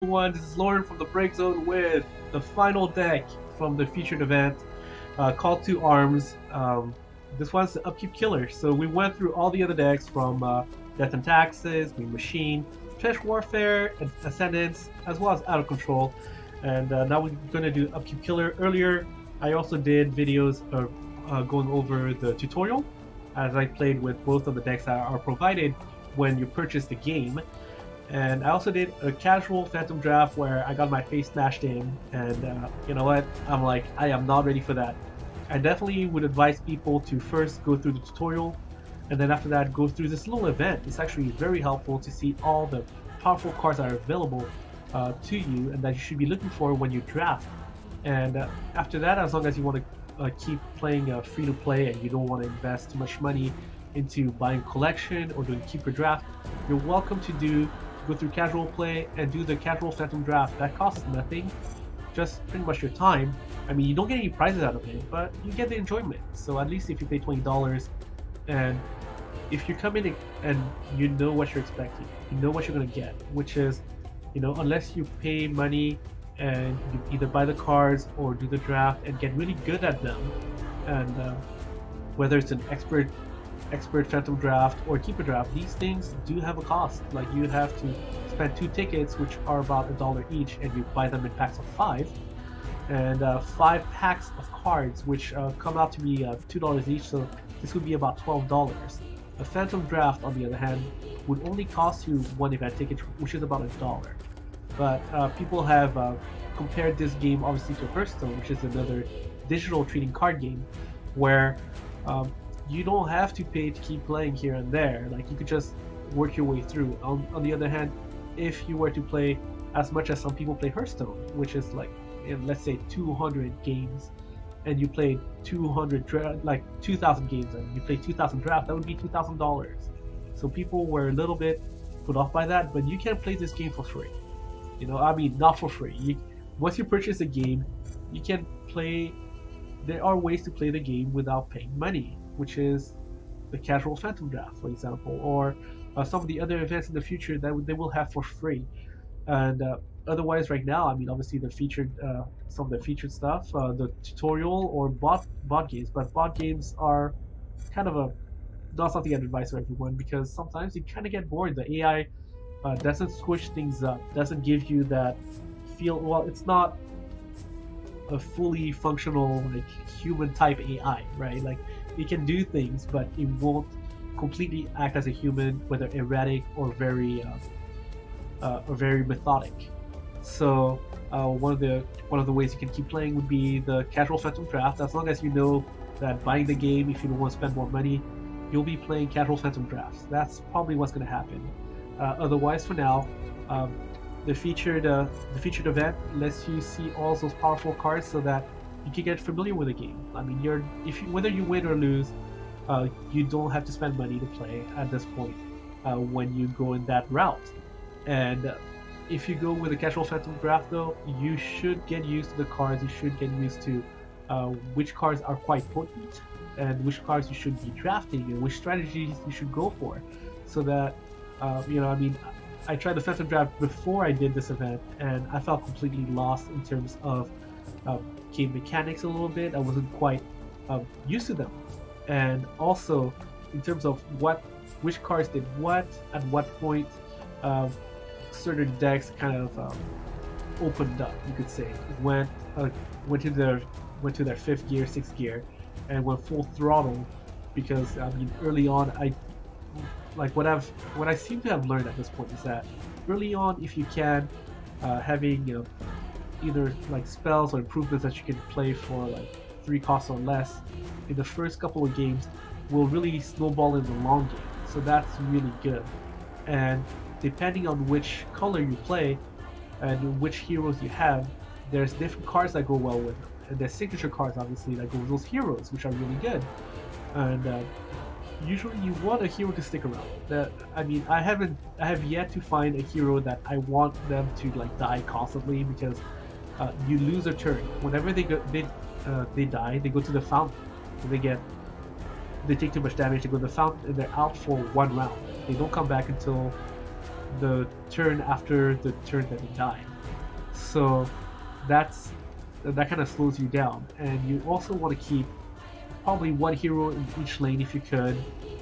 everyone, this is Lauren from the Break Zone with the final deck from the featured event, Call to Arms. This one's the Upkeep Killer. So we went through all the other decks from Death and Taxes, Green Machine, Trench Warfare, and Ascendance, as well as Out of Control. And now we're going to do Upkeep Killer. Earlier, I also did videos going over the tutorial, as I played with both of the decks that are provided when you purchase the game. And I also did a casual Phantom Draft where I got my face smashed in, and you know what, I'm like, I am not ready for that. I definitely would advise people to first go through the tutorial, and then after that go through this little event. It's actually very helpful to see all the powerful cards that are available to you and that you should be looking for when you draft. And after that, as long as you want to keep playing free to play and you don't want to invest too much money into buying collection or doing keeper draft, you're welcome to go through casual play and do the casual Phantom Draft. That costs nothing, just pretty much your time. I mean, you don't get any prizes out of it, but you get the enjoyment. So at least if you pay $20, and if you come in and you know what you're expecting, you know what you're going to get, which is, you know, unless you pay money and you either buy the cards or do the draft and get really good at them, and whether it's an expert Phantom Draft or Keeper Draft, these things do have a cost. Like, you have to spend 2 tickets, which are about $1 each, and you buy them in packs of 5, and 5 packs of cards, which come out to be $2 each, so this would be about $12. A Phantom Draft, on the other hand, would only cost you 1 event ticket, which is about $1. But people have compared this game obviously to Hearthstone, which is another digital trading card game, where you don't have to pay to keep playing here and there. Like, you could just work your way through. On the other hand, if you were to play as much as some people play Hearthstone, which is like, let's say 200 games, and you played 2,000 games, and you played 2,000 draft, that would be $2,000. So people were a little bit put off by that, but you can play this game for free. You know, I mean, not for free. Once you purchase a game, you can play. There are ways to play the game without paying money, which is the casual Phantom Draft, for example, or some of the other events in the future that they will have for free. And otherwise, right now, I mean, obviously the featured, some of the featured stuff, the tutorial or bot games, but bot games are kind of not something I'd advise for everyone, because sometimes you kind of get bored. The AI doesn't switch things up, doesn't give you that feel. Well, it's not a fully functional, like, human type AI, right? Like, it can do things, but it won't completely act as a human, whether erratic or very methodic. So one of the ways you can keep playing would be the casual Phantom Draft. As long as you know that buying the game, if you don't want to spend more money, you'll be playing casual Phantom Drafts. That's probably what's going to happen. Otherwise, for now, the featured event lets you see all those powerful cards so that you can get familiar with the game. I mean, whether you win or lose, you don't have to spend money to play at this point when you go in that route. And if you go with a casual Phantom Draft, though, you should get used to the cards. You should get used to which cards are quite potent and which cards you should be drafting and which strategies you should go for, so that you know, I mean, I tried the Phantom Draft before I did this event, and I felt completely lost in terms of game mechanics a little bit. I wasn't quite used to them, and also in terms of which cards did what at what point. Certain decks kind of opened up, you could say, went to their 5th gear, 6th gear, and went full throttle. Because I mean, early on, what I seem to have learned at this point is that early on, if you can, having either like spells or improvements that you can play for like 3 costs or less in the first couple of games will really snowball in the long game. So that's really good. And depending on which color you play and which heroes you have, there's different cards that go well with them, and there's signature cards obviously that go with those heroes, which are really good. And usually you want a hero to stick around. I mean, I have yet to find a hero that I want them to like die constantly, because you lose a turn whenever they die. They go to the fountain, and they take too much damage. They go to the fountain and they're out for 1 round. They don't come back until the turn after the turn that they die. So that kind of slows you down, and you also want to keep probably one hero in each lane if you could,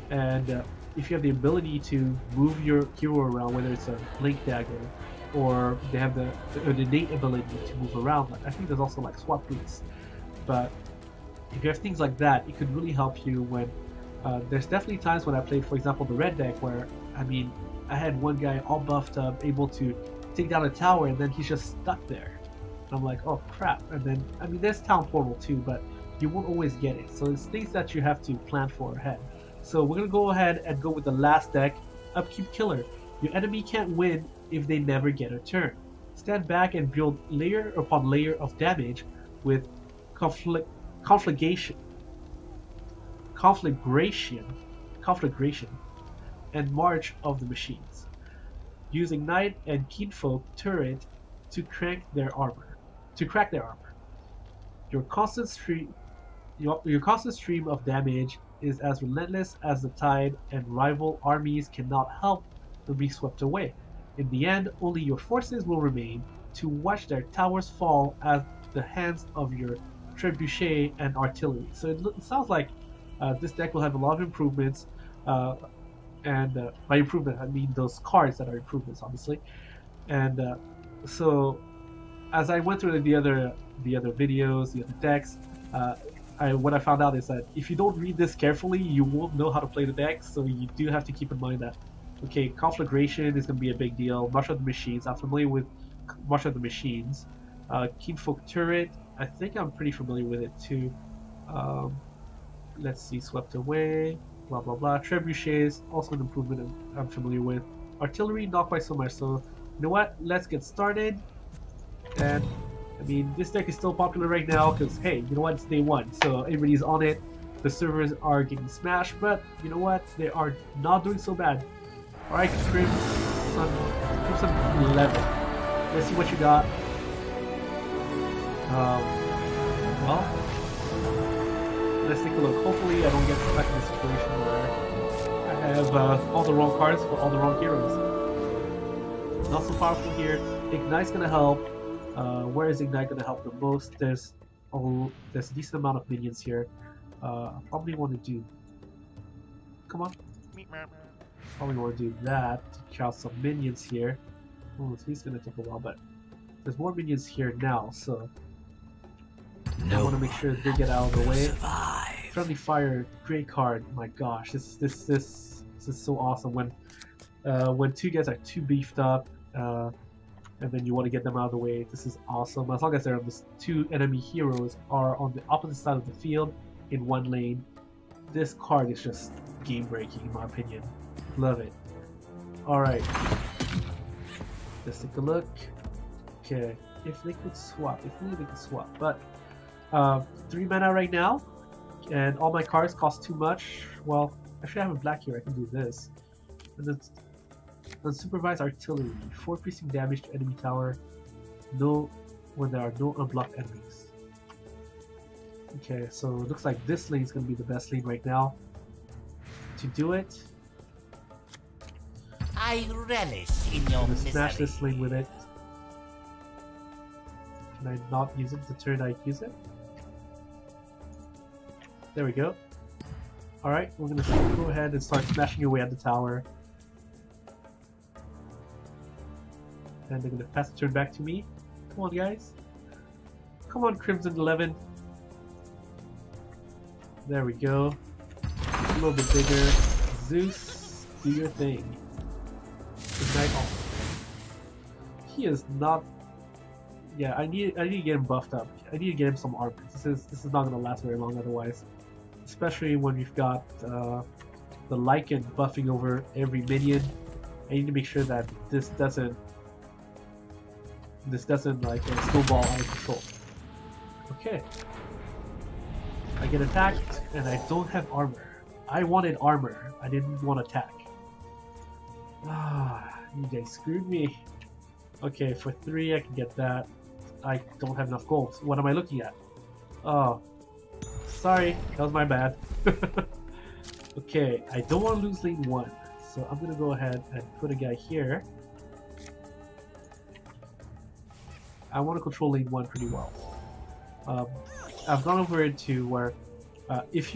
and if you have the ability to move your hero around, whether it's a blink dagger or they have the innate ability to move around. I think there's also like swap boots, but if you have things like that, it could really help you when there's definitely times when I played, for example, the red deck where, I mean, I had one guy all buffed up, able to take down a tower, and then he's just stuck there. And I'm like, oh crap. And then, I mean, there's Town Portal too, but you won't always get it. So it's things that you have to plan for ahead. So we're going to go ahead and go with the last deck, Upkeep Killer. Your enemy can't win if they never get a turn. Stand back and build layer upon layer of damage with conflagration, and March of the Machines. Use Ignite and Kinfolk Turret to crack their armor. Your constant stream of damage is as relentless as the tide, and rival armies cannot help but be swept away. In the end, only your forces will remain to watch their towers fall at the hands of your trebuchet and artillery. So it sounds like this deck will have a lot of improvements, and by improvement I mean those cards that are improvements, obviously. And so as I went through the other videos, the other decks, what I found out is that if you don't read this carefully, you won't know how to play the deck. So you do have to keep in mind that, okay, conflagration is going to be a big deal. March of the Machines, I'm familiar with March of the Machines. Kinfolk Turret, I think I'm pretty familiar with it too. Let's see, Swept Away, blah blah blah. Trebuchets, also an improvement I'm familiar with. Artillery, not quite so much. So you know what? Let's get started. And I mean, this deck is still popular right now because, hey, you know what? It's day one, so everybody's on it. The servers are getting smashed, but you know what? They are not doing so bad. Alright, Crimson 11. Let's see what you got. Well, let's take a look. Hopefully I don't get stuck in a situation where I have all the wrong cards for all the wrong heroes. Not so powerful here. Ignite's gonna help. Where is Ignite gonna help the most? There's a decent amount of minions here. I probably want to do. Come on. Probably want to do that to kill out some minions here. Oh, so he's gonna take a while, but there's more minions here now, so I want to make sure they get out of the way. Friendly Fire, great card. My gosh, this is so awesome when two guys are too beefed up. And then you want to get them out of the way. This is awesome. As long as the two enemy heroes are on the opposite side of the field in one lane, this card is just game breaking in my opinion. Love it. Alright. Let's take a look. Okay. If they could swap. If only they could swap. But 3 mana right now. And all my cards cost too much. Well, actually I have a black here. I can do this. And then Unsupervised Artillery, 4 piercing damage to enemy tower, when there are no unblocked enemies. Okay, so it looks like this lane is going to be the best lane right now. To do it, I relish in your misery. Smash this lane with it. Can I not use it the turn I use it? There we go. Alright, we're going to go ahead and start smashing away at the tower. And they're going to pass the turn back to me. Come on, guys. Come on, Crimson 11. There we go. A little bit bigger. Zeus, do your thing. Ignite all. He is not... Yeah, I need to get him buffed up. I need to get him some armor. This is not going to last very long otherwise. Especially when we've got the Lycan buffing over every minion. I need to make sure that this doesn't like snowball out of control. Okay. I get attacked and I don't have armor. I wanted armor. I didn't want attack. Ah, you guys screwed me. Okay, for 3 I can get that. I don't have enough gold. What am I looking at? Oh. Sorry, that was my bad. Okay, I don't want to lose lane 1. So I'm gonna go ahead and put a guy here. I want to control lane 1 pretty well. I've gone over it to where if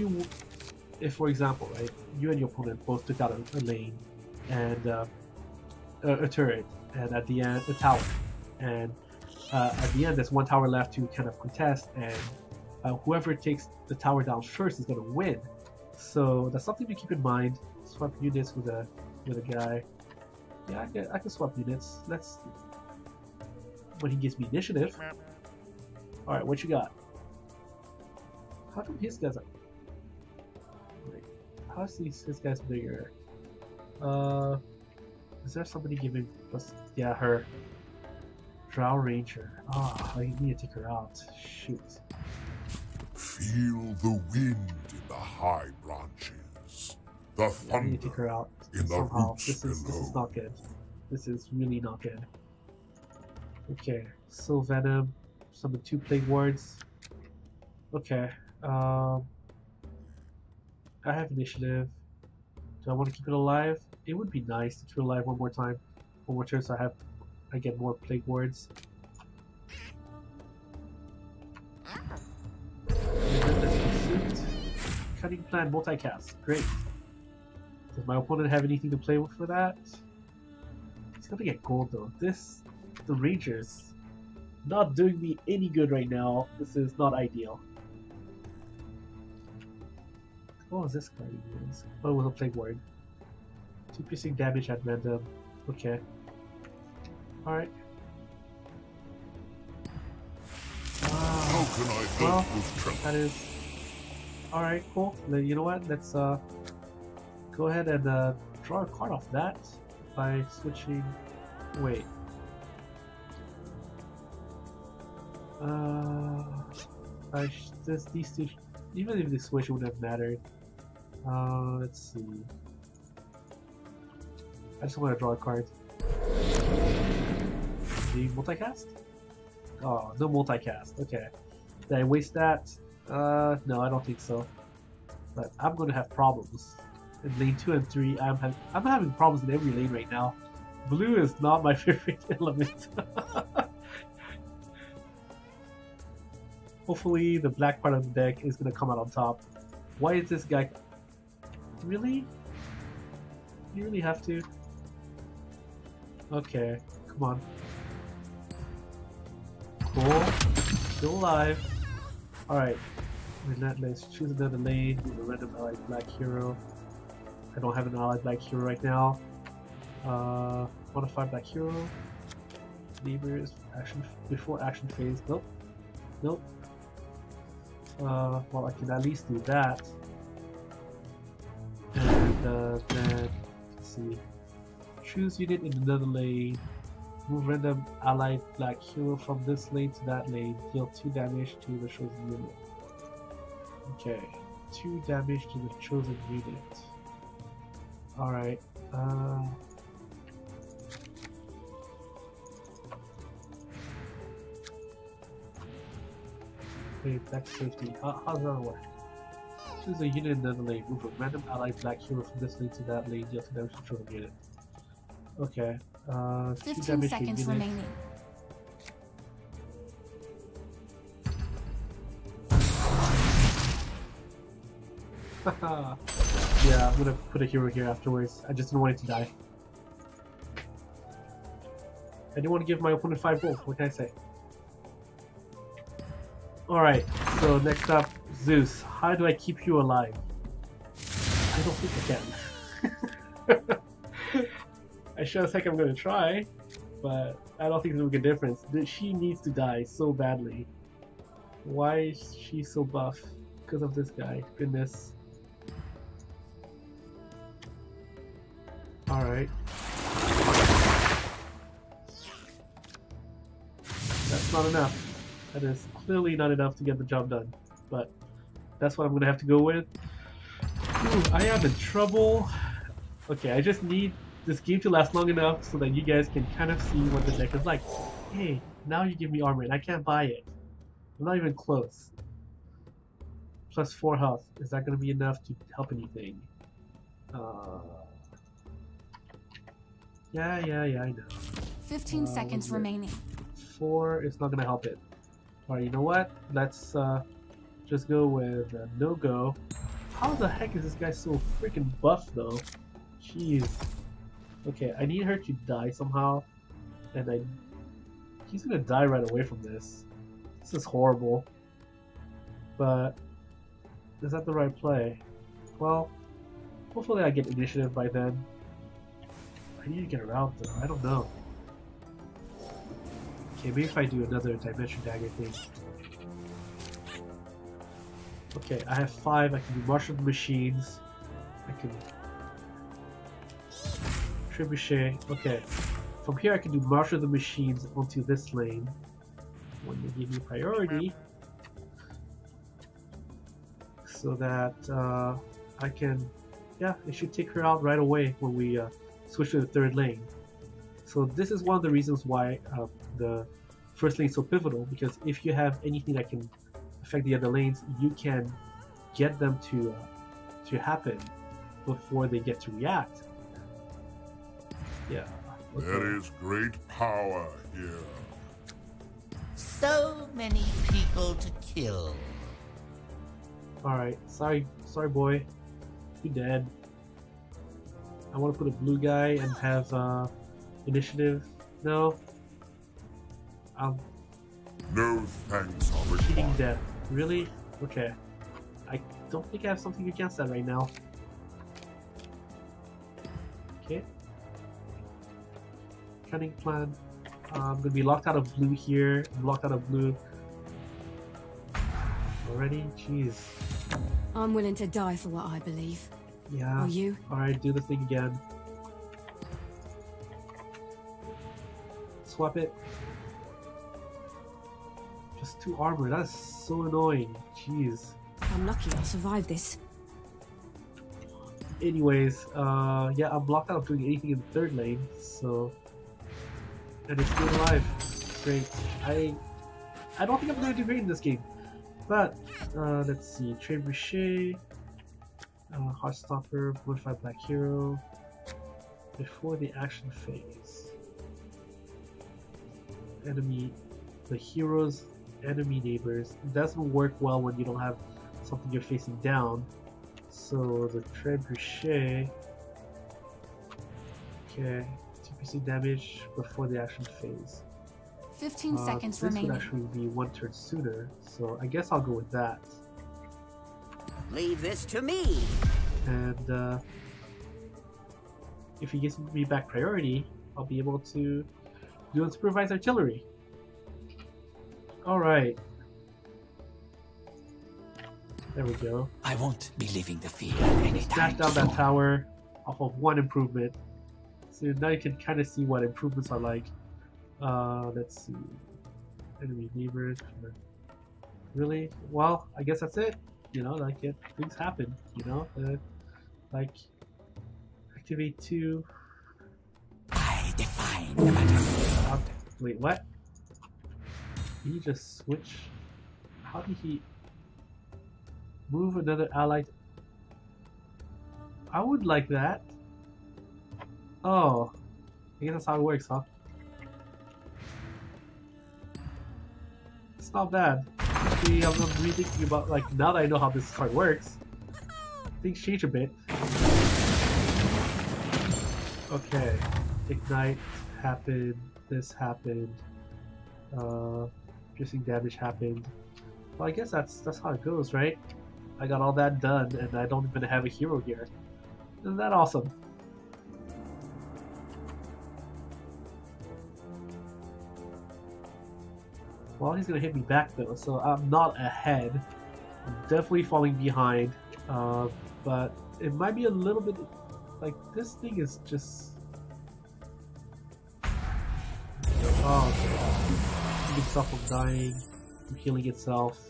for example, right, you and your opponent both took out a lane and a turret, and at the end a tower, and at the end there's one tower left to kind of contest, and whoever takes the tower down first is going to win. So that's something to keep in mind. Swap units with a guy. Yeah, I can swap units. Let's when he gives me initiative. All right, what you got? How come his guys are? Wait, how's his guys bigger? Is there somebody giving us? Yeah, her. Drow Ranger. Ah, I need to take her out. Shoot. Feel the wind in the high branches. The thunder I need to take her out in the somehow. roots This is below. not good. This is really not good. Okay, so Venom, summon 2 Plague Wards. Okay, I have initiative. Do I want to keep it alive? It would be nice to keep it alive one more time, one more turn, so I get more Plague Wards. Cutting Plan multicast. Great. Does my opponent have anything to play with for that? He's gonna get gold though. The Rangers, not doing me any good right now. This is not ideal. What was this card? Oh, it was a Plague Ward. 2 piercing damage at random. Okay. Alright. How can I help Well, with trouble? that is... Alright, cool. Then you know what? Let's go ahead and draw a card off that by switching... Wait. These two... Even if they switch, it wouldn't have mattered. Let's see. I just want to draw a card. The multicast? Oh, no multicast. Okay. Did I waste that? No, I don't think so. But I'm going to have problems. In lane 2 and 3, I'm having problems in every lane right now. Blue is not my favorite element. Hopefully the black part of the deck is going to come out on top. Why is this guy... Really? You really have to? Okay, come on. Cool. Still alive. Alright. Relentless. Choose another lane. Use a random allied black hero. I don't have an allied black hero right now. Modify black hero. Neighbors. Action before action phase. Nope. Nope. Well, I can at least do that. And then, let's see. Choose unit in another lane. Move random allied black hero from this lane to that lane. Deal 2 damage to the chosen unit. Okay. 2 damage to the chosen unit. Alright. Wait, back safety. How does that work? Choose a unit in another lane. Move a random allied black hero from this lane to that lane. Deal 2 damage to the chosen unit. Okay. 15 seconds remaining. Yeah, I'm gonna put a hero here afterwards. I just didn't want it to die. I didn't want to give my opponent 5 gold. What can I say? Alright, so next up, Zeus. How do I keep you alive? I don't think I can. I sure as heck I'm gonna try, but I don't think it'll make a difference. She needs to die so badly. Why is she so buff? Because of this guy. Goodness. Alright. That's not enough. That is clearly not enough to get the job done. But that's what I'm gonna have to go with. Ooh, I am in trouble. Okay, I just need this game to last long enough so that you guys can kind of see what the deck is like. Hey, now you give me armor and I can't buy it. I'm not even close. Plus 4 health. Is that going to be enough to help anything? Yeah, I know. 15 seconds remaining. 4 is not gonna help it. Alright, you know what? Let's just go with no go. How the heck is this guy so freaking buff though? Jeez. Okay, I need her to die somehow, and he's gonna die right away from this. This is horrible. But is that the right play? Well, hopefully I get initiative by then. I need to get around though. I don't know. Okay, maybe if I do another Dimension Dagger thing. Okay, I have 5. I can do Marshal the Machines. I can Trebuchet. Okay, from here I can do Marshal the Machines onto this lane. When they give me priority, so that I can, yeah, it should take her out right away when we switch to the third lane. So this is one of the reasons why the first lane is so pivotal, because if you have anything that can affect the other lanes, you can get them to happen before they get to react. Yeah. Okay. There is great power here. So many people to kill. Alright, sorry boy. You're dead. I want to put a blue guy and have initiative. No. No thanks are Cheating required. death. Really? Okay. I don't think I have something against that right now. Okay. Cunning plan. I'm gonna be locked out of blue here. I'm locked out of blue. Already? Jeez. I'm willing to die for what I believe. Yeah. Are you? Alright, do the thing again. Swap it. Just 2 armor. That's so annoying. Jeez. I'm lucky I'll survive this. Anyways, yeah, I'm blocked out of doing anything in the third lane, so... And it's still alive. Great. I don't think I'm going to do great in this game. But, let's see. Trebuchet, Heartstopper, Bonafide Black Hero. Before the action phase. Enemy, the hero's enemy neighbors. It doesn't work well when you don't have something you're facing down. So the Trebuchet. Okay. 2% damage before the action phase. 15 seconds this remaining. would actually be 1 turn sooner, so I guess I'll go with that. Leave this to me. And if he gives me back priority, I'll be able to do unsupervised artillery. Alright. There we go. I won't be leaving the field Smash anytime down soon. that tower off of 1 improvement. So now you can kind of see what improvements are like. Let's see. Enemy neighbors. Really? Well, I guess that's it. You know, like things happen. You know, like activate 2. I define the matter. Wait, what? Did he just switch? How did he move another ally? I would like that. Oh, I guess that's how it works, huh? It's not bad. See, I'm rethinking about, like, now that I know how this card works, things change a bit. Okay, Ignite happened, this happened, piercing damage happened. Well, I guess that's how it goes, right? I got all that done, and I don't even have a hero here. Isn't that awesome? Well, he's gonna hit me back though, so I'm not ahead. I'm definitely falling behind, but it might be a little bit like this thing is just. Oh, okay. Keeping itself from dying, from healing itself.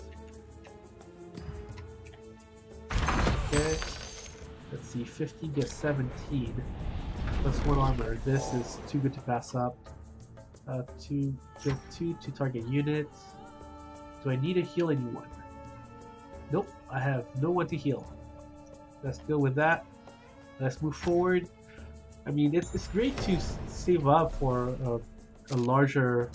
Okay, let's see, 15 gets 17. Plus 1 armor. This is too good to pass up. 2 to target unit. Do I need to heal anyone? Nope, I have no one to heal. Let's go with that. Let's move forward. I mean, it's great to save up for a larger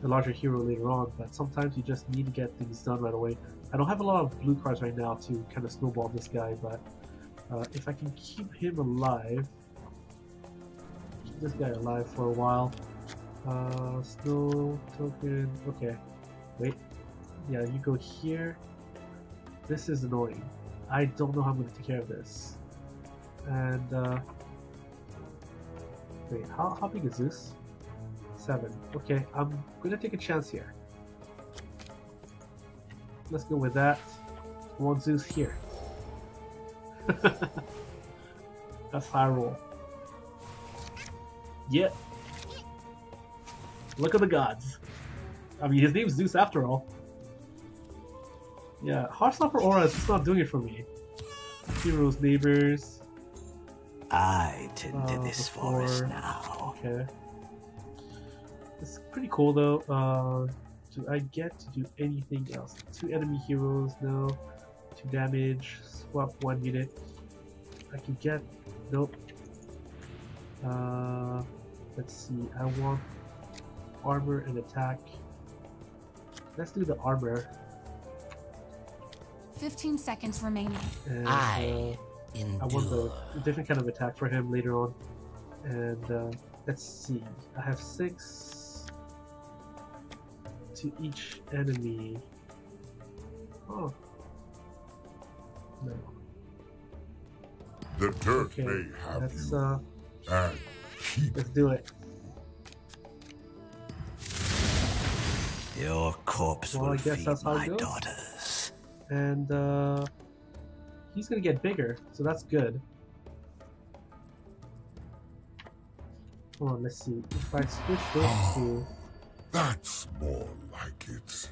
the larger hero later on, but sometimes you just need to get things done right away. I don't have a lot of blue cards right now to kind of snowball this guy, but if I can keep him alive, keep this guy alive for a while. Snow token, okay. Wait, yeah, you go here. This is annoying. I don't know how I'm going to take care of this. And, wait, how big is this? 7. Okay, I'm going to take a chance here. Let's go with that. One Zeus here. That's high roll. Yeah. Look at the gods. I mean, his name's Zeus after all. Yeah, Heartstopper Aura is just not doing it for me. Heroes, neighbors. I tend to this forest now. Okay. It's pretty cool though. Do I get to do anything else? 2 enemy heroes, no. 2 damage, swap 1 unit. I can get, nope. Let's see, I want armor and attack. Let's do the armor. 15 seconds remaining. And, I I want a different kind of attack for him later on. And let's see, I have 6 to each enemy. Oh. No. The dirt Okay, may have let's, you, and keep let's do it. Your corpse Well, I will guess feed that's how it my goes. daughters. And he's gonna get bigger, so that's good. Hold on, let's see. If I switch those two, that's more like it.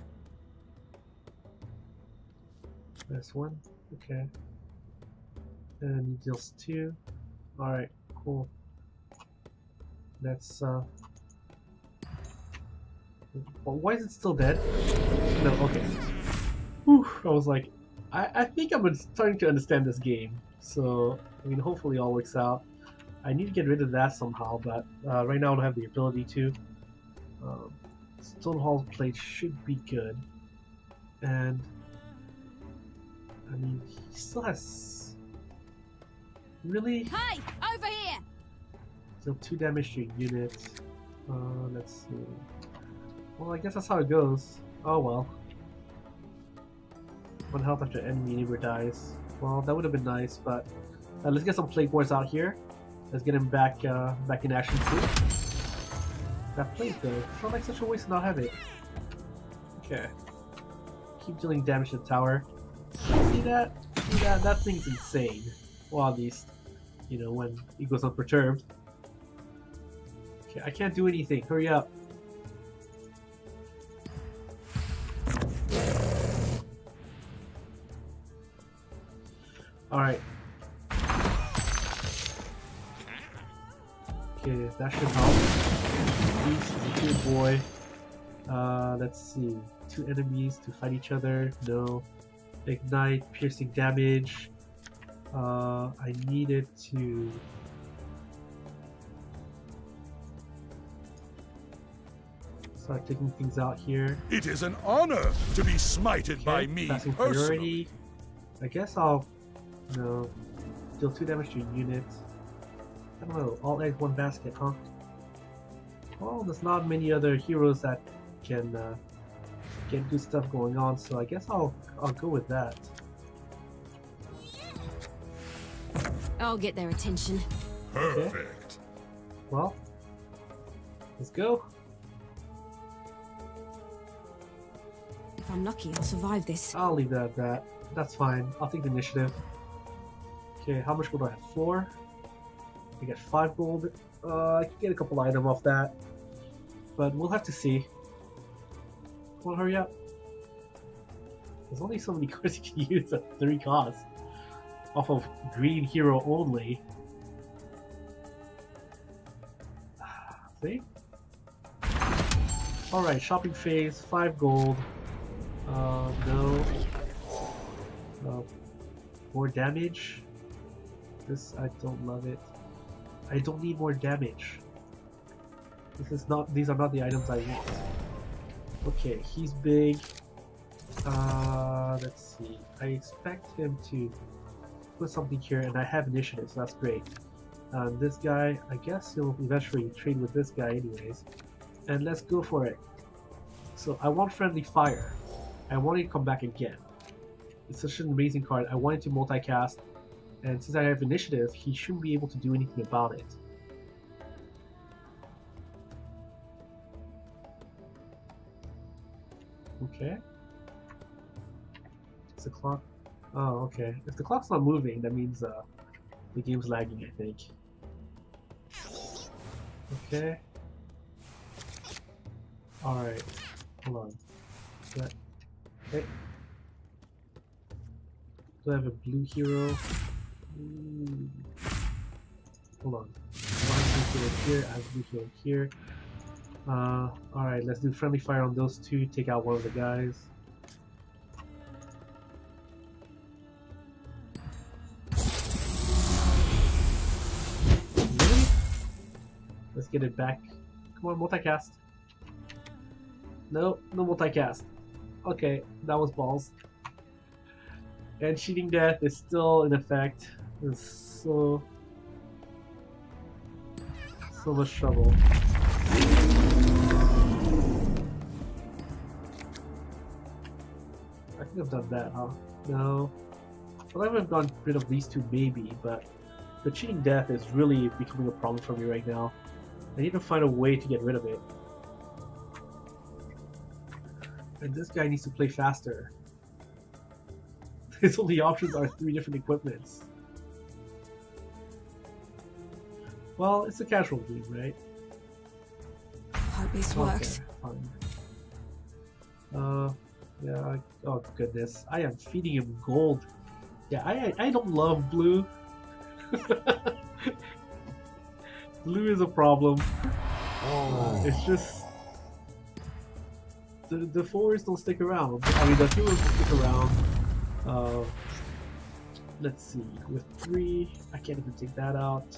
there's 1. Okay. And he deals 2. Alright, cool. That's well, why is it still dead? No, okay. Whew, I was like, I think I'm starting to understand this game. So, I mean, hopefully it all works out. I need to get rid of that somehow, but right now I don't have the ability to. Stonehall plate should be good. And, I mean, he still has... Really? Hey, over here! Deal 2 damage to your unit. Let's see. Well, I guess that's how it goes. Oh well. 1 health after enemy neighbor dies. Well, that would have been nice, but let's get some Plague Wars out here. Let's get him back back in action too. That plague though, it felt like such a waste to not have it. Okay. Keep dealing damage to the tower. See that? See that? That thing's insane. Well, at least, you know, when he goes unperturbed. Okay, I can't do anything. Hurry up. Alright. Okay, that should help. Beast is a good boy. Let's see. 2 enemies to fight each other. No. Ignite, piercing damage. I needed to... start taking things out here. It is an honor to be smited by me Passing personally. priority. I guess I'll, you know, deal 2 damage to a unit. I don't know, all eggs, 1 basket, huh? Well, there's not many other heroes that can get good stuff going on, so I guess I'll go with that. I'll get their attention. Perfect. Well, let's go. If I'm lucky, I'll survive this. I'll leave that at that. That's fine. I'll take the initiative. Okay, how much gold do I have? 4. I get 5 gold. I can get a couple items off that, but we'll have to see. Come on, hurry up. There's only so many cards you can use at 3 costs. Off of green hero only. See? Alright, shopping phase, 5 gold. No. More damage? This, I don't love it. I don't need more damage. These are not the items I want. Okay, he's big. Let's see. I expect him to put something here, and I have initiative, so that's great. This guy, I guess he'll eventually trade with this guy anyways. And let's go for it. So I want friendly fire. I want it to come back again. It's such an amazing card. I want it to multicast, and since I have initiative, he shouldn't be able to do anything about it. Okay. Is the clock? Oh, okay. If the clock's not moving, that means the game's lagging, I think. Okay. Alright. Hold on. Okay. Do I have a blue hero? Hold on. One blue hero here, I have blue hero here. Alright, let's do friendly fire on those two, take out one of the guys. Really? Let's get it back. Come on, multicast. No, no multicast. Okay, that was balls. And cheating death is still in effect. It's so much trouble. I think I've done that, huh? No. Well, I haven't gotten rid of these two maybe, but the cheating death is really becoming a problem for me right now. I need to find a way to get rid of it. And this guy needs to play faster. His only options are 3 different equipments. Well, it's a casual game, right? Hope this works. Okay, fine. Yeah, oh goodness. I am feeding him gold. Yeah, I don't love blue. Blue is a problem. It's just... The forwards don't stick around. I mean, the heroes don't stick around. Let's see. With 3, I can't even take that out.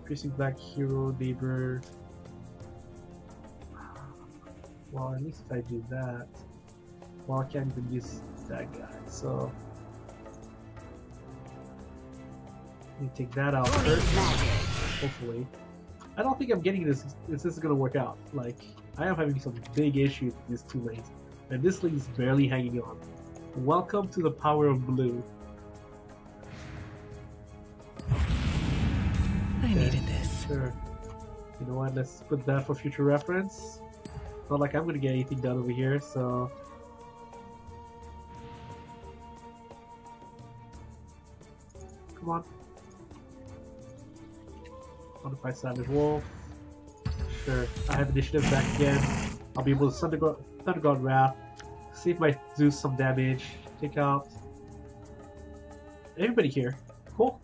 Piercing back hero, neighbor. Well, at least if I do that. Well, I can't even use that guy, so... Let me take that out first. Hopefully. I don't think I'm getting this. This is gonna work out. Like, I am having some big issues with these 2 lanes. And this lane is barely hanging on. Welcome to the power of blue. I needed this. Sure. You know what? Let's put that for future reference. Not like I'm gonna get anything done over here, so... Come on. Modify Savage Wolf. Sure. I have initiative back again. I'll be able to Thunder God Wrath. Save my Zeus some damage. Take out everybody here. Cool.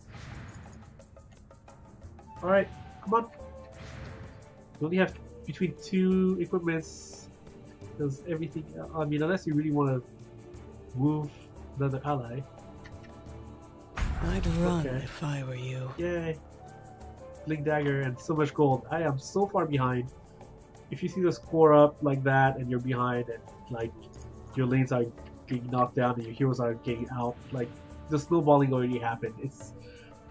Alright, come on. We only have between 2 equipments. Because everything... I mean, unless you really want to move another ally. I'd run if I were you. Yay. Blink Dagger and so much gold. I am so far behind. If you see the score up like that and you're behind and like your lanes are getting knocked down and your heroes are getting out, like the snowballing already happened. It's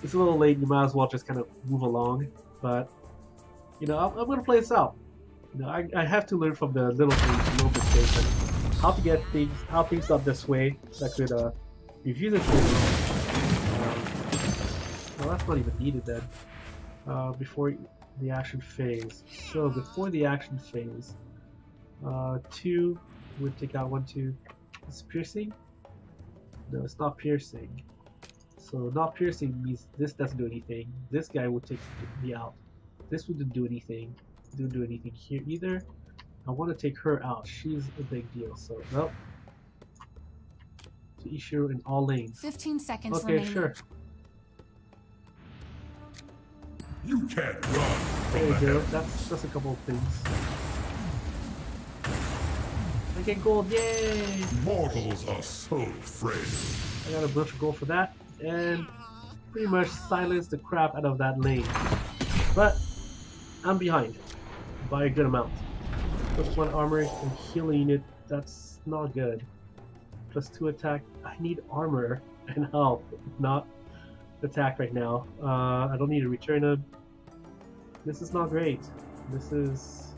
a little late. You might as well just kind of move along. But you know, I'm gonna play this out. You know, I have to learn from the little things, little mistakes, and how to get things, how things up this way that could review this video. Well, that's not even needed then. Before the action phase. So before the action phase, 2 would take out 1, 2. It's piercing? No, it's not piercing. So not piercing means this doesn't do anything. This guy would take me out. This wouldn't do anything. Didn't do anything here either. I want to take her out. She's a big deal. So nope. To issue in all lanes. 15 seconds okay, remaining. sure. You can't run. There you go. That's a couple of things. I get gold, yay! Mortals are so frail. I got a bunch of gold for that, and pretty much silence the crap out of that lane. But I'm behind by a good amount. +1 armor and healing unit. That's not good. +2 attack. I need armor and health, not attack right now. I don't need to return him. This is not great. This is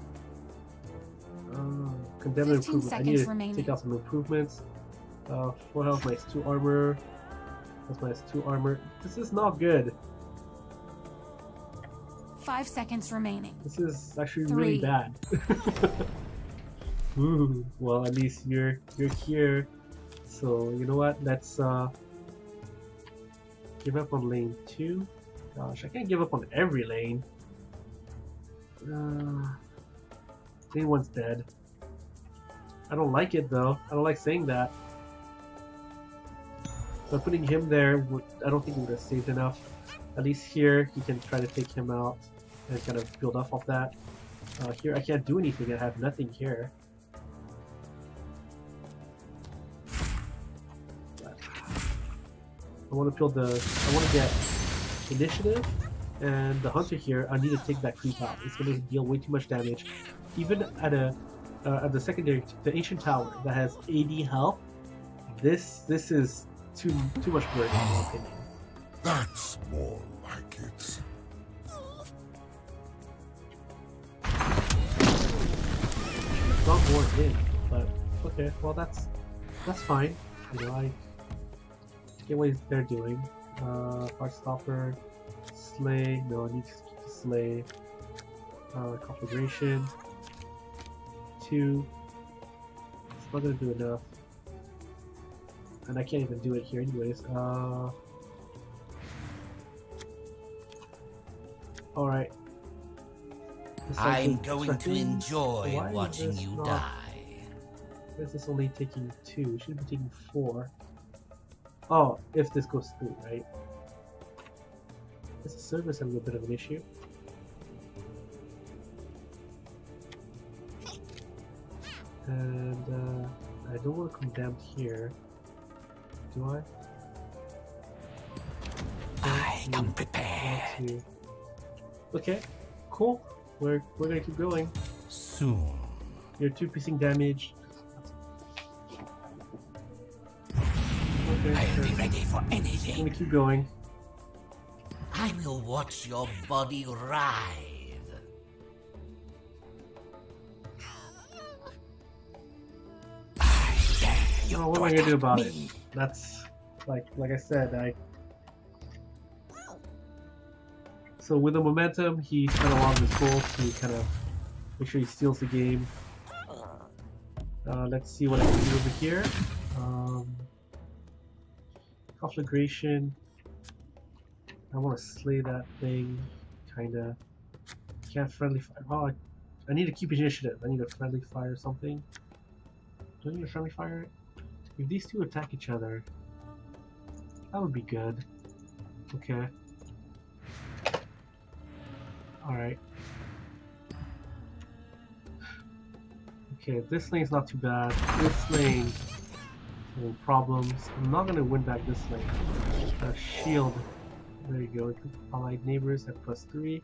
condemned 15 improvement. I need seconds to remaining. take out some improvements. 4 health minus 2 armor. That's minus 2 armor. This is not good. 5 seconds remaining. This is actually really 3. bad. Ooh, well, at least you're here. So you know what? Let's give up on lane 2. Gosh, I can't give up on every lane. Lane 1's dead. I don't like it though. I don't like saying that. So putting him there, I don't think it would have saved enough. At least here, you can try to take him out and kind of build off of that. Here, I can't do anything. I have nothing here. I want to build the. I want to get initiative, and the hunter here. I need to take that creep out. It's going to deal way too much damage, even at the secondary, the ancient tower that has 80 health. This is too much burden in my opinion. That's more like it. Not more in, but okay. Well, that's fine. You know, I get what they're doing. Heartstopper, slay. No, I need to keep the slay. Conflagration. 2. It's not gonna do enough, and I can't even do it here anyways. All right. I'm going to Why enjoy is watching this you not- die. Why is this only taking 2? It should be taking 4. Oh, if this goes through, right? Is the service having a bit of an issue? And I don't want to come down here. Do I? I come prepared. Okay, cool. We're gonna keep going. Soon. You're 2 piercing damage. Okay, I'll be sure. ready for I'm anything. gonna keep going. I will watch your body writhe. You Oh, what am I don't gonna do have about me. it? That's like I said, So with the momentum, he spent a lot of his gold to kind of make sure he steals the game. Let's see what I can do over here. Conflagration. I want to slay that thing, kinda. Can't friendly fire. Oh, I need to keep initiative. I need a friendly fire or something. Do I need a friendly fire? If these two attack each other, that would be good. Okay. Alright. Okay, this lane's not too bad. This lane, having problems. I'm not gonna win back this lane. Shield. There you go. Allied neighbors at +3.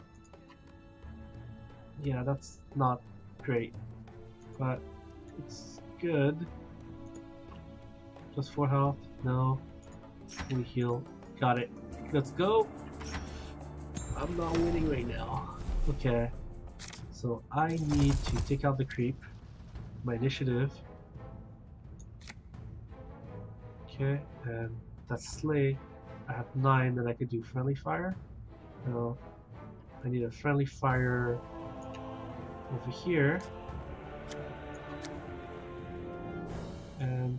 Yeah, that's not great, but it's good. +4 health. No. We heal. Got it. Let's go. I'm not winning right now. Okay. So I need to take out the creep. My initiative. Okay, and that's slay. I have 9, then I could do friendly fire. No. I need a friendly fire over here. And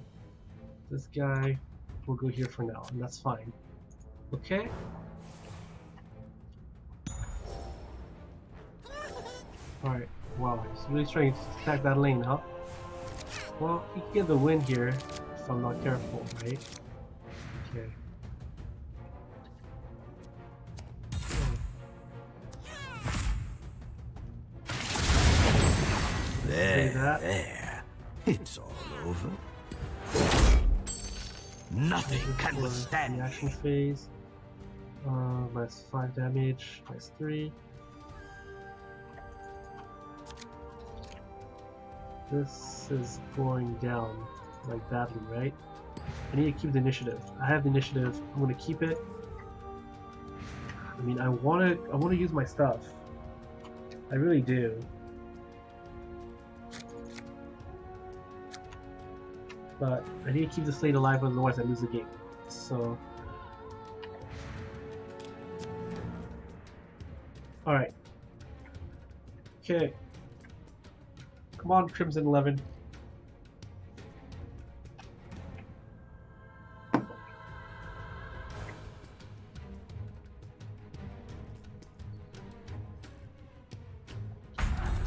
this guy will go here for now, and that's fine. Okay? Alright, wow, he's really trying to attack that lane, huh? Well, he can get the win here if I'm not careful, right? Okay. There. It's all over. Nothing can The withstand action me. phase. Minus 5 damage, minus 3. this is going down like badly, right? I need to keep the initiative. I have the initiative. I'm gonna keep it. I mean, I wanna use my stuff. I really do. But I need to keep the slate alive, otherwise I lose the game. So, all right. Okay. Come on, Crimson 11.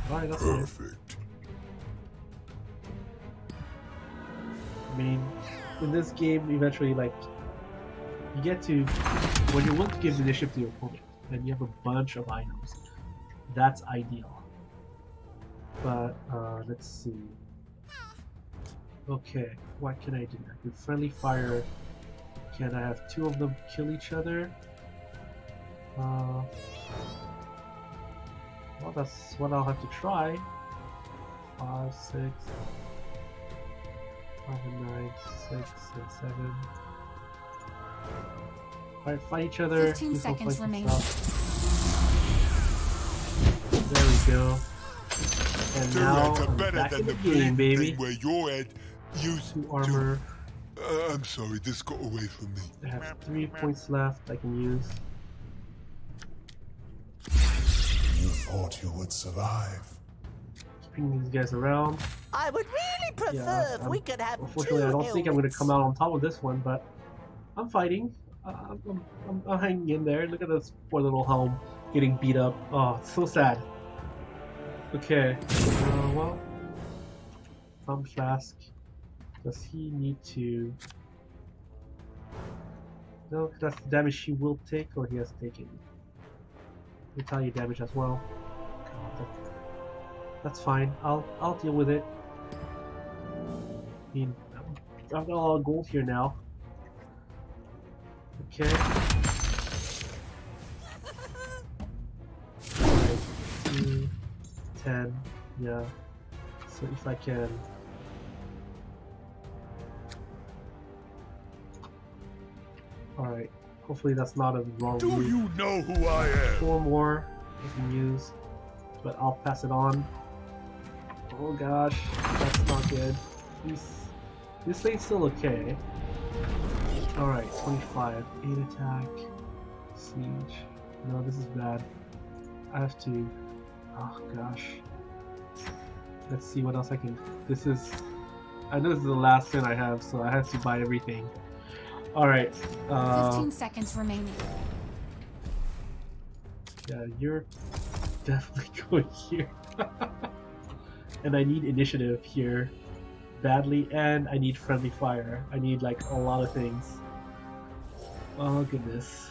Alright, that's nice. Perfect. I mean, in this game, eventually, like, you get to, when you're willing to give initiative to your opponent, and you have a bunch of items, that's ideal. But, let's see. Okay, what can I do? I can friendly fire. Can I have two of them kill each other? Well, that's what I'll have to try. 5, 6, 5 and 9, 6 and 7. Alright, fight each other. 15 seconds remaining. There we go. And now Duets are I'm better back than in the the game, bleeding baby. thing where your head used 2 armor. to. I'm sorry, this got away from me. I have 3 points left I can use. You thought you would survive. Keeping these guys around. I would really prefer Yeah, if we could have unfortunately, two I don't think I'm going to helmets. come out on top of this one, but I'm fighting. I'm hanging in there. Look at this poor little helm getting beat up. Oh, it's so sad. Okay. Well, Thumb Flask. Does he need to? No, that's the damage he will take, or he has taken. Retaliate damage as well. That's fine. I'll deal with it. I mean, I've got a lot of gold here now. Okay. Alright, 2, 10, yeah. So if I can. Alright, hopefully that's not a wrong Do move. you know who I am? 4 more I can use, but I'll pass it on. Oh gosh, that's not good. This thing's still okay. Alright, 25. 8 attack. Siege. No, this is bad. I have to... Oh gosh. Let's see what else I can... This is... I know this is the last thing I have, so I have to buy everything. Alright. 15 seconds remaining. Yeah, you're definitely going here. And I need initiative here badly, and I need friendly fire. I need like a lot of things. Oh goodness.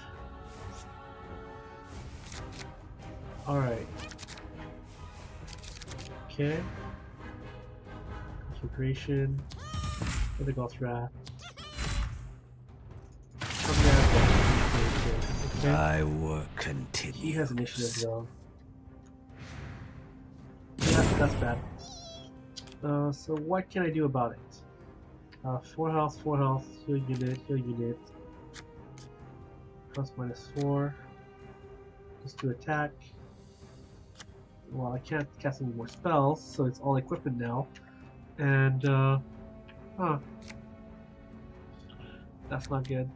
Alright. Okay. Configuration. For the Ghost Wrath. Okay. My work He continues. has initiative though. Yeah, that's bad. So what can I do about it? 4 health, heal unit. Plus -4. Just to attack. Well, I can't cast any more spells, so it's all equipment now. And, that's not good.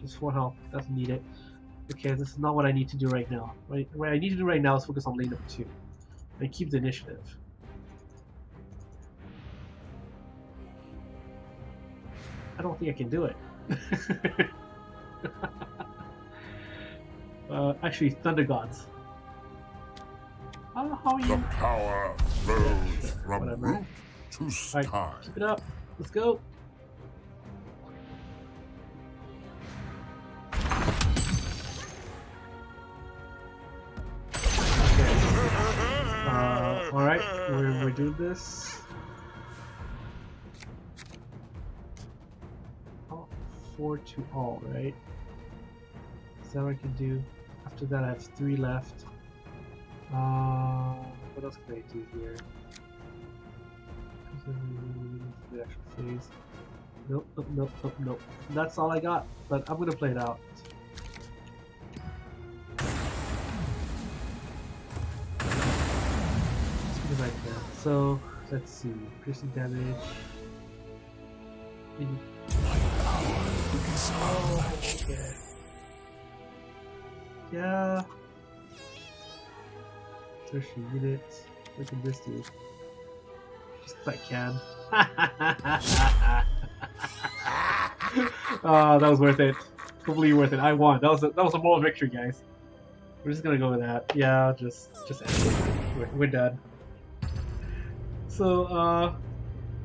Just 4 health, doesn't need it. Okay, this is not what I need to do right now. What I need to do right now is focus on lane number 2. And keep the initiative. I don't think I can do it. Actually, Thunder Gods. How are The you? power flows from Whatever. root to Alright, sky. keep it up. Let's go. Alright, we're doing this. Oh, 4 to all, right? Is that what I can do? After that, I have 3 left. What else can I do here? The actual phase. Nope, nope, nope, nope, nope. That's all I got, but I'm gonna play it out. As good as I can. So, let's see. Piercing damage. Oh, okay. Yeah. Tertiary unit. Look at this dude. Just 'cause I can. Oh, that was worth it. Completely worth it. I won. That was a moral victory, guys. We're just gonna go with that. Yeah, just end it. We're done. So,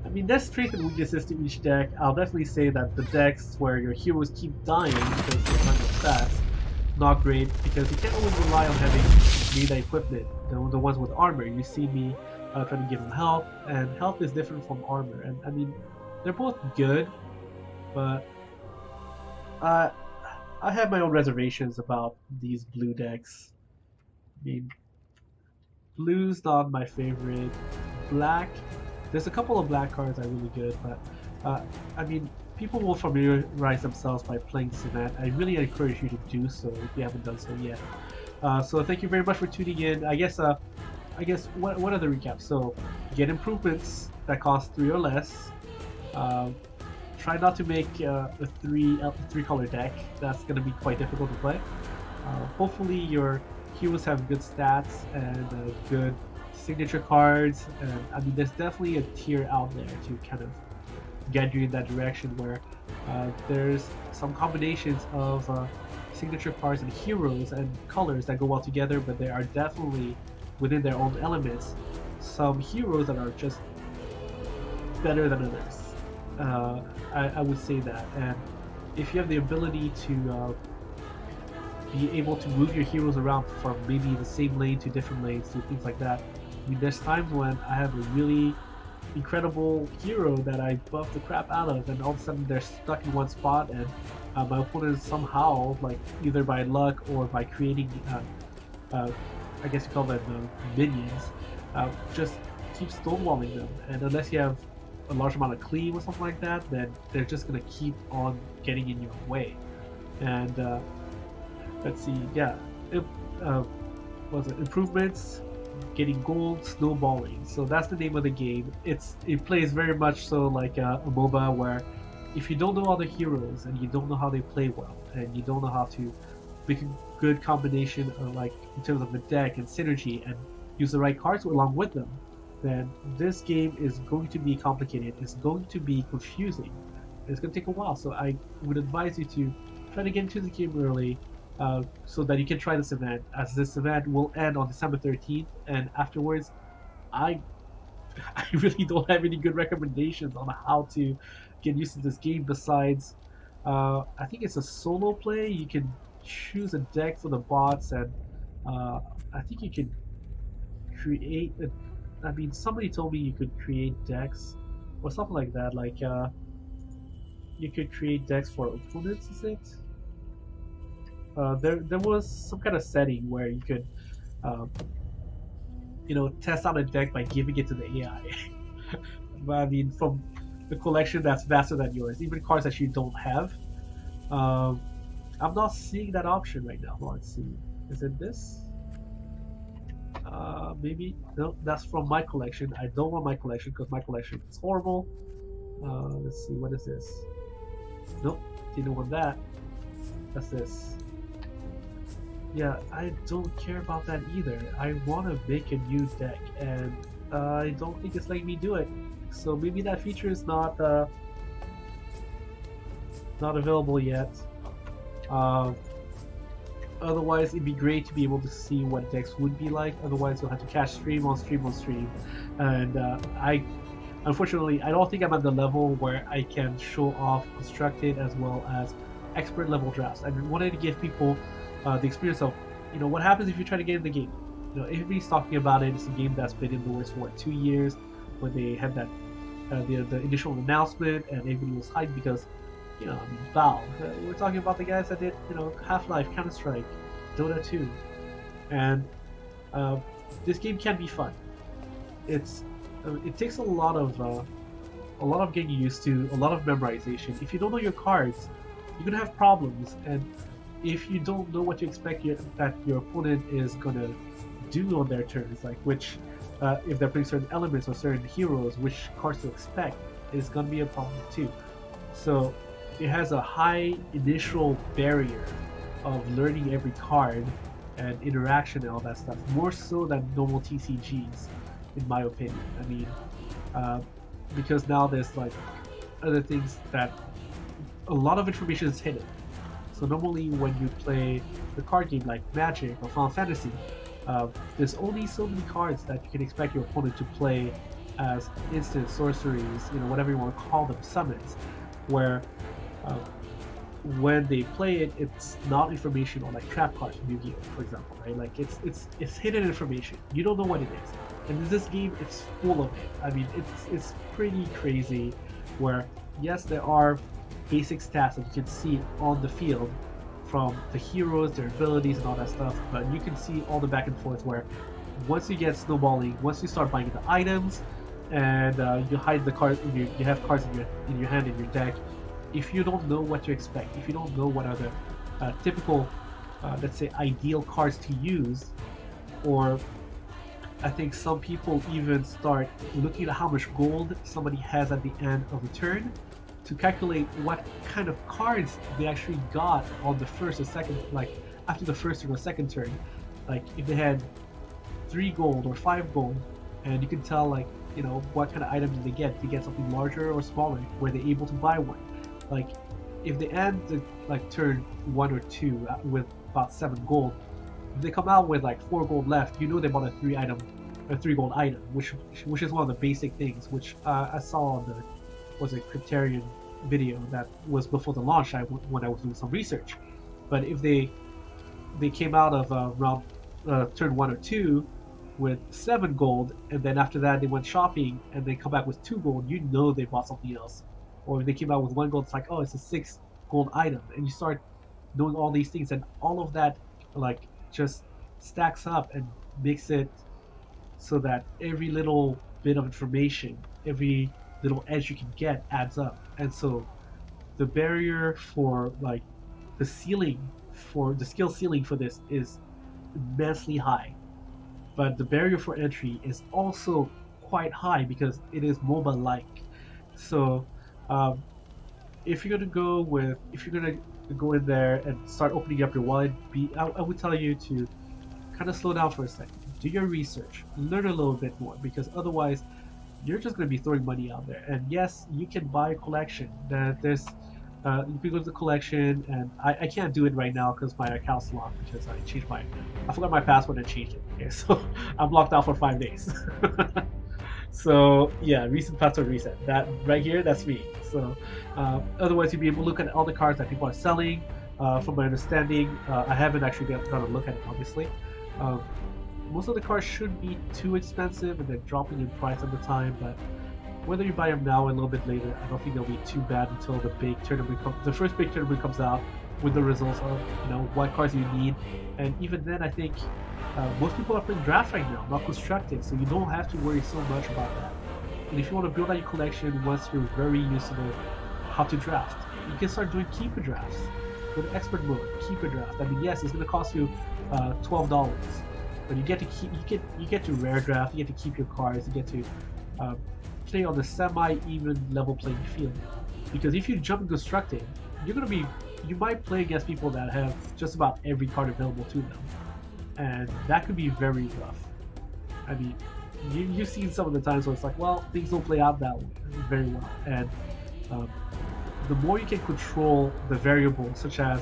I mean, there's strengths and weaknesses to each deck. I'll definitely say that the decks where your heroes keep dying because they're not as fast, not great, because you can't always rely on having melee equipment. The ones with armor, you see me trying to give them health, and health is different from armor. And I mean, they're both good, but I have my own reservations about these blue decks. I mean, blue's not my favorite. Black, there's a couple of black cards that are really good, but I mean, people will familiarize themselves by playing this event. I really encourage you to do so if you haven't done so yet. So thank you very much for tuning in. I guess what are the recaps? So get improvements that cost 3 or less. Try not to make a three color deck. That's going to be quite difficult to play. Hopefully your heroes have good stats and good signature cards. And I mean, there's definitely a tier out there to kind of get you in that direction where there's some combinations of signature cards and heroes and colors that go well together, but they are definitely within their own elements some heroes that are just better than others. I would say that, and if you have the ability to be able to move your heroes around from maybe the same lane to different lanes to things like that, I mean, there's times when I have a really incredible hero that I buff the crap out of, and all of a sudden they're stuck in one spot, and my opponent somehow, like either by luck or by creating, I guess you call them minions, just keep stonewalling them. And unless you have a large amount of cleave or something like that, then they're just gonna keep on getting in your way. And let's see, yeah, what was it? Improvements. Getting gold, snowballing. So that's the name of the game. It plays very much so like a MOBA, where if you don't know all the heroes and you don't know how they play well, and you don't know how to make a good combination of, like, in terms of the deck and synergy, and use the right cards along with them, then this game is going to be complicated. It's going to be confusing. It's going to take a while. So I would advise you to try to get into the game early, so that you can try this event, as this event will end on December 13th, and afterwards I really don't have any good recommendations on how to get used to this game besides I think it's a solo play. You can choose a deck for the bots, and I think you can create I mean, somebody told me you could create decks or something like that, like you could create decks for opponents, is it? There was some kind of setting where you could, test out a deck by giving it to the AI. But I mean, from the collection that's vaster than yours, even cards that you don't have. I'm not seeing that option right now. Let's see. Is it this? Maybe. No, that's from my collection. I don't want my collection because my collection is horrible. Let's see. What is this? Nope. Didn't want that. That's this. Yeah, I don't care about that either. I want to make a new deck, and I don't think it's letting me do it. So maybe that feature is not available yet. Otherwise, it'd be great to be able to see what decks would be like. Otherwise, you'll have to catch stream on stream. And unfortunately, I don't think I'm at the level where I can show off constructed as well as expert level drafts. I wanted to give people the experience of, what happens if you try to get in the game. Everybody's talking about it. It's a game that's been in the works for 2 years. When they had that the initial announcement, and everybody was hyped because, Valve. We're talking about the guys that did, Half-Life, Counter-Strike, Dota 2, and this game can be fun. It's it takes a lot of getting used to, a lot of memorization. If you don't know your cards, you're gonna have problems, and if you don't know what to expect that your opponent is gonna do on their turns, like which, if they're playing certain elements or certain heroes, which cards to expect, is gonna be a problem too. So it has a high initial barrier of learning every card and interaction and all that stuff, more so than normal TCGs, in my opinion. I mean, because now there's like other things that a lot of information is hidden. So normally when you play the card game like Magic or Final Fantasy, there's only so many cards that you can expect your opponent to play as instant sorceries, you know, whatever you want to call them, summons, where when they play it, it's not information on like trap cards from Yu-Gi-Oh, for example, right? Like it's hidden information. You don't know what it is. And in this game, it's full of it. I mean, it's pretty crazy. Where yes, there are basic stats that you can see on the field from the heroes, their abilities, and all that stuff. But you can see all the back and forth where once you get snowballing, once you start buying the items, and you hide the cards, you have cards in your hand in your deck. If you don't know what to expect, if you don't know what are the typical, let's say, ideal cards to use, or I think some people even start looking at how much gold somebody has at the end of the turn to calculate what kind of cards they actually got on the first or second, like after the first or second turn. Like if they had 3 gold or 5 gold, and you can tell, like, you know, what kind of item did they get? Did they get something larger or smaller? Were they able to buy one? Like, if they end the, like, turn 1 or 2 with about 7 gold, if they come out with like 4 gold left, you know they bought a 3 gold item, which is one of the basic things, which I saw on the Criterion video that was before the launch when I was doing some research. But if they came out of round turn 1 or 2 with 7 gold, and then after that they went shopping and they come back with 2 gold, you know they bought something else. Or if they came out with 1 gold, it's like, oh, it's a 6 gold item, and you start knowing all these things, and all of that like just stacks up and makes it so that every little bit of information, every little edge you can get adds up. And so the barrier for like the ceiling for the skill ceiling for this is immensely high, but the barrier for entry is also quite high because it is MOBA like. So if you're gonna go in there and start opening up your wallet, I would tell you to kind of slow down for a second, do your research, learn a little bit more, because otherwise you're just going to be throwing money out there. And yes, you can buy a collection. There's you can go to the collection, and I can't do it right now because my account's locked, because I forgot my password and changed it. Okay, so I'm locked out for 5 days. So yeah, recent password reset. That right here, that's me. So otherwise, you'll be able to look at all the cards that people are selling. From my understanding, I haven't actually gone to look at it, obviously. Most of the cards shouldn't be too expensive, and they're dropping in price at the time. But whether you buy them now or a little bit later, I don't think they'll be too bad until the big tournament the first big tournament comes out with the results of, you know, what cards you need. And even then, I think most people are playing draft right now, not constructed, so you don't have to worry so much about that. And if you want to build out your collection once you're very used to how to draft, you can start doing keeper drafts with expert mode. Keeper draft. I mean, yes, it's going to cost you $12, but you get to you get to rare draft. You get to keep your cards. You get to play on the semi-even level playing field. Because if you jump in constructed, you might play against people that have just about every card available to them, and that could be very rough. I mean, you've seen some of the times where it's like, well, things don't play out that way very well, and the more you can control the variables, such as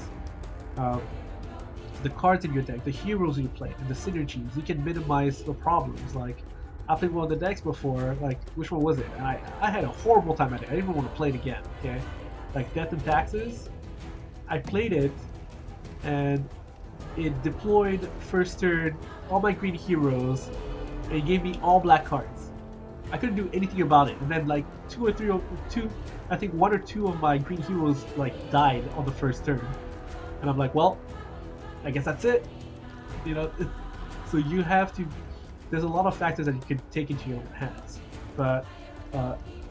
the cards in your deck, the heroes you play, and the synergies, you can minimize the problems. Like, I played one of the decks before, like, which one was it? And I had a horrible time at it. I didn't even want to play it again, okay? Like, Death and Taxes, I played it, and it deployed first turn all my green heroes, and it gave me all black cards. I couldn't do anything about it, and then like I think 1 or 2 of my green heroes like died on the first turn, and I'm like, well, I guess that's it, you know. So you have to. There's a lot of factors that you can take into your own hands. but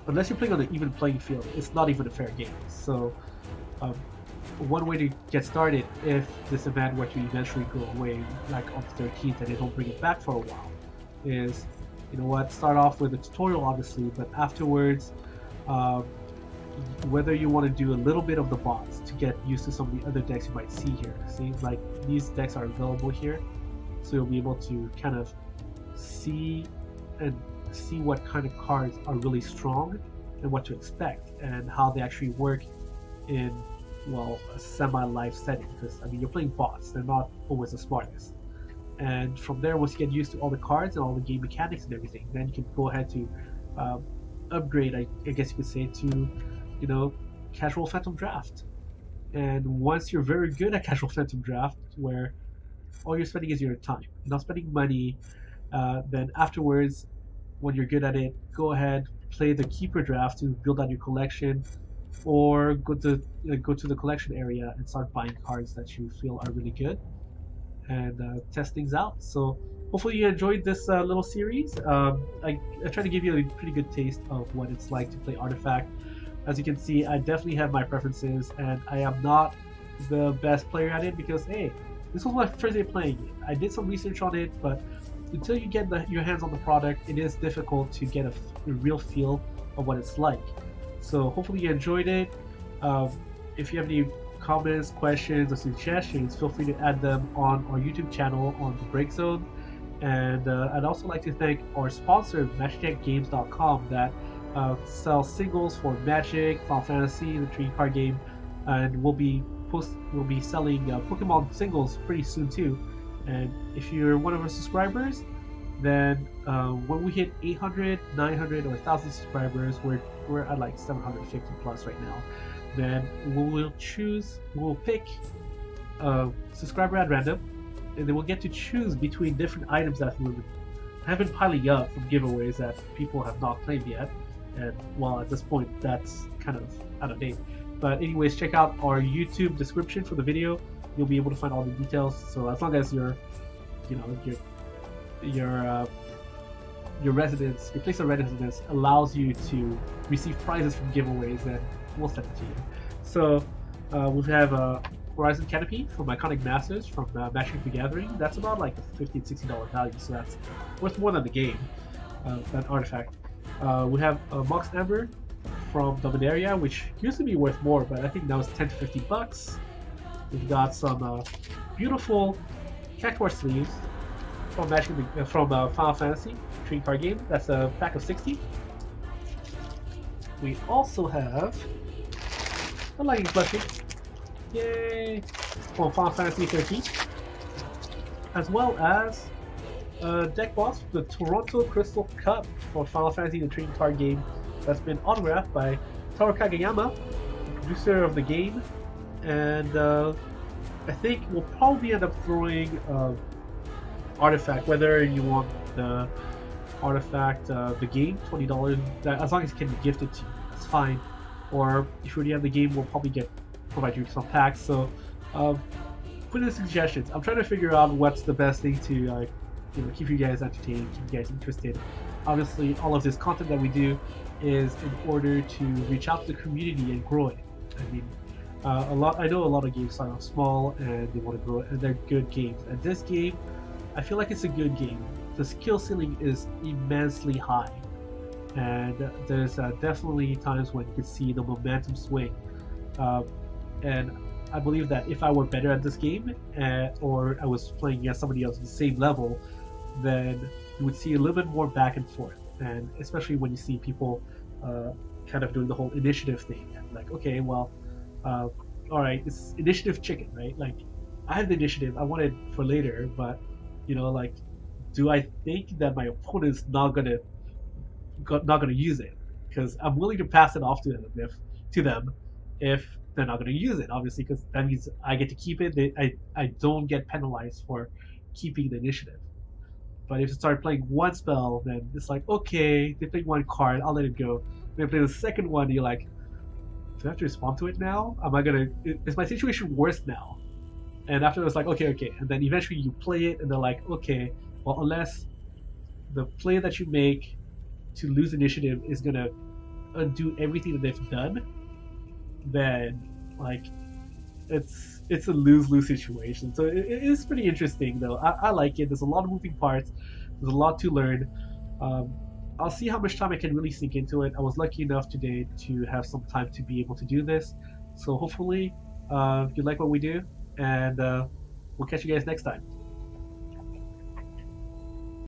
unless you're playing on an even playing field, it's not even a fair game. So one way to get started, if this event were to eventually go away, like on the 13th, and they don't bring it back for a while, is, you know what, start off with a tutorial, obviously, but afterwards, whether you want to do a little bit of the bots to get used to some of the other decks you might see here. See, like these decks are available here, so you'll be able to kind of see what kind of cards are really strong and what to expect and how they actually work in, well, a semi-live setting, because I mean you're playing bots, they're not always the smartest. And from there, once you get used to all the cards and all the game mechanics and everything, then you can go ahead to upgrade, I guess you could say, to, you know, casual Phantom Draft. And once you're very good at casual Phantom Draft, where all you're spending is your time, you're not spending money, then afterwards, when you're good at it, go ahead, play the Keeper Draft to build out your collection, or go to the collection area and start buying cards that you feel are really good, and test things out. So hopefully you enjoyed this little series. I try to give you a pretty good taste of what it's like to play Artifact. As you can see, I definitely have my preferences, and I am not the best player at it because, hey, this was my first day playing it. I did some research on it, but until you get your hands on the product, it is difficult to get a real feel of what it's like. So hopefully you enjoyed it. If you have any comments, questions, or suggestions, feel free to add them on our YouTube channel on the Break Zone. And I'd also like to thank our sponsor, MagicDeckGames.com, that sells singles for Magic, Final Fantasy, the trading card game, and we'll be selling Pokemon singles pretty soon too. And if you're one of our subscribers, then when we hit 800, 900, or 1,000 subscribers, we're at like 750 plus right now, then we'll pick a subscriber at random, and then we'll get to choose between different items that have been piling up from giveaways that people have not claimed yet. And well, at this point, that's kind of out of date. But anyways, check out our YouTube description for the video. You'll be able to find all the details. So as long as your residence, your place of residence allows you to receive prizes from giveaways, then we'll send it to you. So we have a Horizon Canopy from Iconic Masters from Magic the Gathering. That's about like a $50 to $60 value, so that's worth more than the game, that artifact. We have a Mox Amber from Dominaria, which used to be worth more, but I think now it's 10 to 50 bucks. We've got some beautiful Cactuar sleeves from Final Fantasy trading card game. That's a pack of 60. We also have a Lightning plushie, yay, from Final Fantasy 13, as well as a deck box, the Toronto Crystal Cup for Final Fantasy, the trading card game, that's been autographed by Taro Kageyama, the producer of the game. And I think we'll probably end up throwing Artifact, whether you want the Artifact, the game, $20, as long as it can be gifted to you, that's fine. Or if you already have the game, we'll probably provide you some packs. So put in suggestions. I'm trying to figure out what's the best thing to keep you guys entertained, keep you guys interested. Obviously, all of this content that we do is in order to reach out to the community and grow it. I mean, I know a lot of games start off small and they want to grow it, and they're good games. And this game, I feel like it's a good game. The skill ceiling is immensely high, and there's definitely times when you can see the momentum swing. And I believe that if I were better at this game, or I was playing against somebody else at the same level, then you would see a little bit more back and forth. And especially when you see people kind of doing the whole initiative thing. Like, okay, well, alright, it's initiative chicken, right? Like, I have the initiative, I want it for later, but, like, do I think that my opponent's not gonna use it? Because I'm willing to pass it off to them if they're not gonna use it, obviously, because that means I get to keep it. I don't get penalized for keeping the initiative. But if you start playing one spell, then it's like, okay, they play one card, I'll let it go. Then play the second one, you're like, do I have to respond to it now? Is my situation worse now? And after it's like, okay. And then eventually you play it, and they're like, okay, well, unless the play that you make to lose initiative is gonna undo everything that they've done, then like it's a lose-lose situation. So it is pretty interesting though. I like it. There's a lot of moving parts. There's a lot to learn. I'll see how much time I can really sink into it. I was lucky enough today to have some time to be able to do this. So hopefully you like what we do, and we'll catch you guys next time.